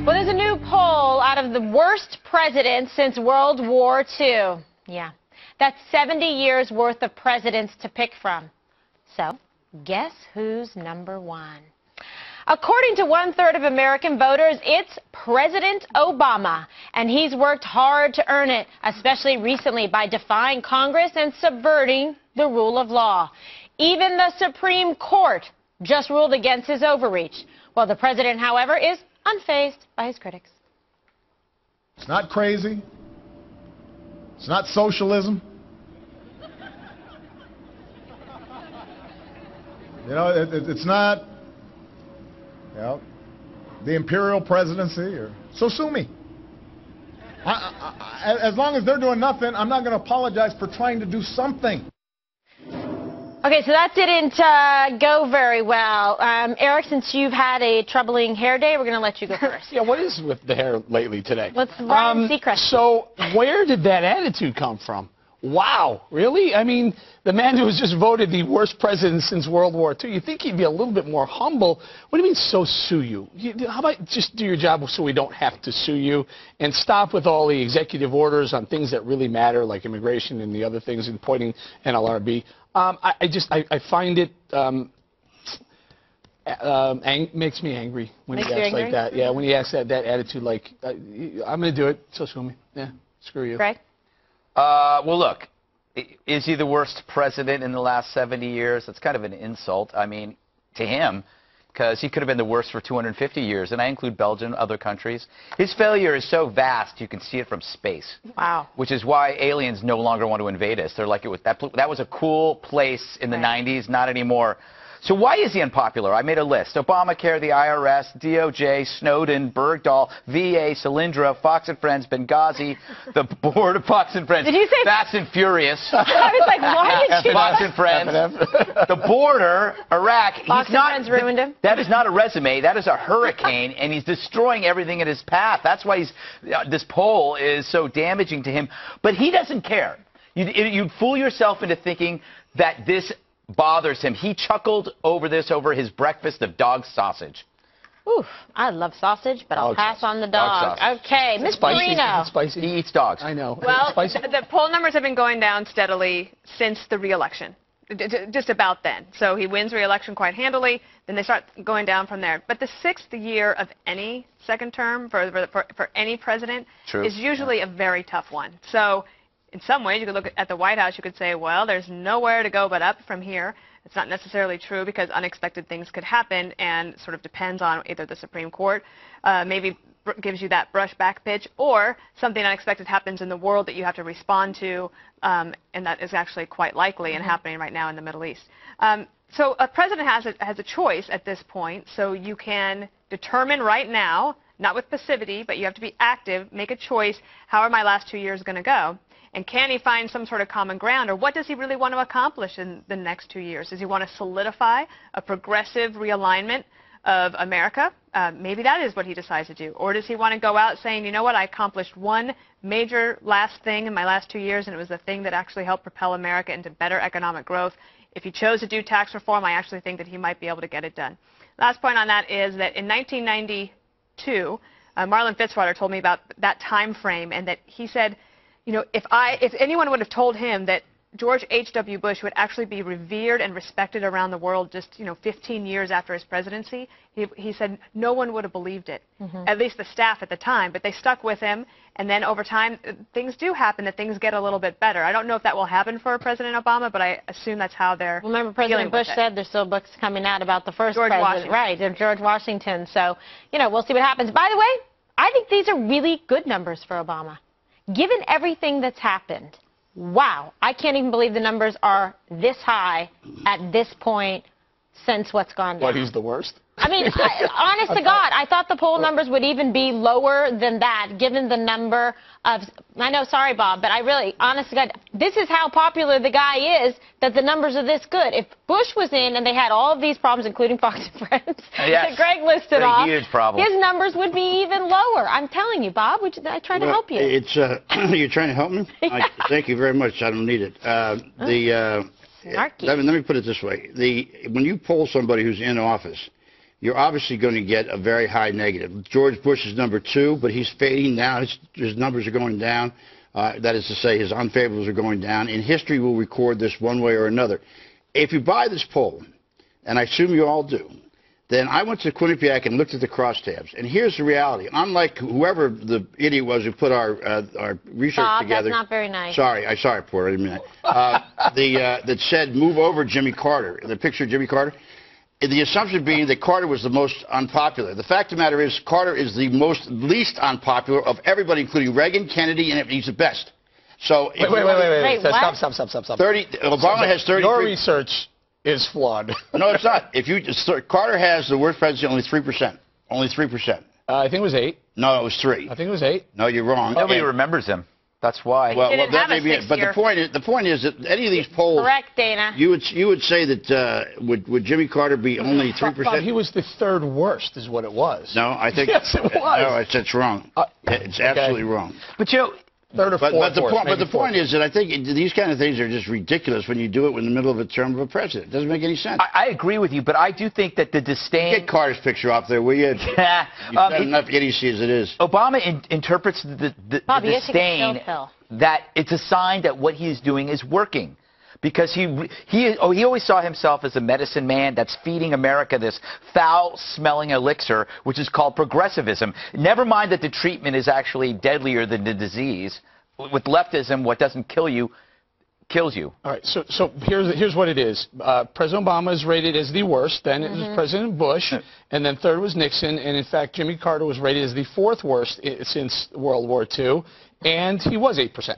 Well, there's a new poll out of the worst presidents since World War II. Yeah, that's 70 years worth of presidents to pick from. So, guess who's number one? According to 1/3 of American voters, it's President Obama, and he's worked hard to earn it, especially recently by defying Congress and subverting the rule of law. Even the Supreme Court just ruled against his overreach. Well, the president, however, is unfazed by his critics. It's not crazy. It's not socialism. You know, it's not, you know, the imperial presidency, or so sue me. As long as they're doing nothing, I'm not going to apologize for trying to do something. Okay, so that didn't go very well. Eric, since you've had a troubling hair day, we're going to let you go first. Yeah, what is with the hair lately today? Let's Ryan Seacrest. So where did that attitude come from? Wow, really? I mean, the man who was just voted the worst president since World War II, you think he'd be a little bit more humble. What do you mean, so sue you? How about just do your job so we don't have to sue you, and stop with all the executive orders on things that really matter, like immigration and the other things, and pointing NLRB. I find it makes me angry when he acts like that. Yeah, when he acts that attitude, like, I'm going to do it, so sue me. Yeah, screw you. Greg? Well, look, is he the worst president in the last 70 years? That's kind of an insult, I mean, to him, because he could have been the worst for 250 years, and I include Belgium, other countries. His failure is so vast, you can see it from space. Wow. Which is why aliens no longer want to invade us. They're like, that was a cool place in the 90s, not anymore. So why is he unpopular? I made a list. Obamacare, the IRS, DOJ, Snowden, Bergdahl, VA, Solyndra, Fox and Friends, Benghazi, the board of Fox and Friends. Did you say Fast and Furious? I was like, why did you? Fox and Friends. The border, Iraq. Fox and Friends ruined him. That is not a resume. That is a hurricane, and he's destroying everything in his path. That's why this poll is so damaging to him. But he doesn't care. You'd fool yourself into thinking that this bothers him. He chuckled over his breakfast of dog sausage. Oof, I love sausage, but I'll pass on the dog. Okay, Miss Marino. Spicy. He eats dogs. I know. Well, the poll numbers have been going down steadily since the re-election, just about then. So he wins re-election quite handily, then they start going down from there. But the 6th year of any second term for any president is usually a very tough one. So in some ways, you could look at the White House, you could say, well, there's nowhere to go but up from here. It's not necessarily true because unexpected things could happen and sort of depends on either the Supreme Court maybe gives you that brushback pitch, or something unexpected happens in the world that you have to respond to, and that is actually quite likely and happening right now in the Middle East. So a president has a choice at this point, so you can determine right now, not with passivity, but you have to be active, make a choice, how are my last 2 years going to go? And can he find some sort of common ground, or what does he really want to accomplish in the next 2 years? Does he want to solidify a progressive realignment of America? Maybe that is what he decides to do. Or does he want to go out saying, you know what, I accomplished one major last thing in my last 2 years, and it was the thing that actually helped propel America into better economic growth. If he chose to do tax reform, I actually think that he might be able to get it done. Last point on that is that in 1992, Marlon Fitzwater told me about that time frame, and that he said, you know, if anyone would have told him that George H.W. Bush would actually be revered and respected around the world just, 15 years after his presidency, he said no one would have believed it, at least the staff at the time. But they stuck with him, and then over time, things do happen, that things get a little bit better. I don't know if that will happen for President Obama, but I assume that's how they're Remember, President Bush said there's still books coming out about the first president. Washington. Right, George Washington. So, we'll see what happens. By the way, I think these are really good numbers for Obama. Given everything that's happened, wow, I can't even believe the numbers are this high at this point since what's gone down. What, he's the worst? I mean, honest to God, I thought the poll numbers would even be lower than that, given the number of, I know, sorry, Bob, but I really, honest to God, this is how popular the guy is, that the numbers are this good. If Bush was in and they had all of these problems, including Fox and Friends, that Greg listed off, huge problem. His numbers would be even lower. I'm telling you, Bob, I try to help you. It's, you're trying to help me? Yeah. Thank you very much. I don't need it. Let me put it this way. When you poll somebody who's in office, you're obviously going to get a very high negative. George Bush is number 2, but he's fading now. His numbers are going down. That is to say, his unfavorables are going down. And history will record this one way or another. If you buy this poll, and I assume you all do, then I went to Quinnipiac and looked at the crosstabs. And here's the reality. Unlike whoever the idiot was who put our research Bob, together. that's not very nice. Sorry, Porter, I didn't mean that. That said, move over Jimmy Carter, the picture of Jimmy Carter. The assumption being that Carter was the most unpopular. The fact of the matter is Carter is the least unpopular of everybody, including Reagan, Kennedy, and he's the best. So Wait. Wait, what? Stop. Obama has 33. Your research is flawed. No, it's not. Carter has the worst presidency, only 3%. Only 3%. I think it was 8. No, it was 3. I think it was 8. No, you're wrong. Nobody remembers him. That's why. Well, didn't that have a may be it. 6th But year. the point is that any of these polls, Correct, Dana. you would say that would Jimmy Carter be only 3%? Bob, he was the 3rd worst, is what it was. No, I think Yes, it was. No, it's wrong. It's absolutely wrong. But you know, 3rd or 4th. But the point is that I think these kind of things are just ridiculous when you do it in the middle of a term of a president. It doesn't make any sense. I agree with you, but I do think that the disdain. Get Carter's picture off there, will you? You've got enough idiocy as it is. Obama interprets the Bob, you have to get disdain chill pill. that it's a sign that what he's doing is working. Because he always saw himself as a medicine man that's feeding America this foul-smelling elixir, which is called progressivism. Never mind that the treatment is actually deadlier than the disease. With leftism, what doesn't kill you kills you. All right, so here's what it is. President Obama is rated as the worst, then it was President Bush, and then 3rd was Nixon, and in fact, Jimmy Carter was rated as the 4th worst since World War II, and he was 8%.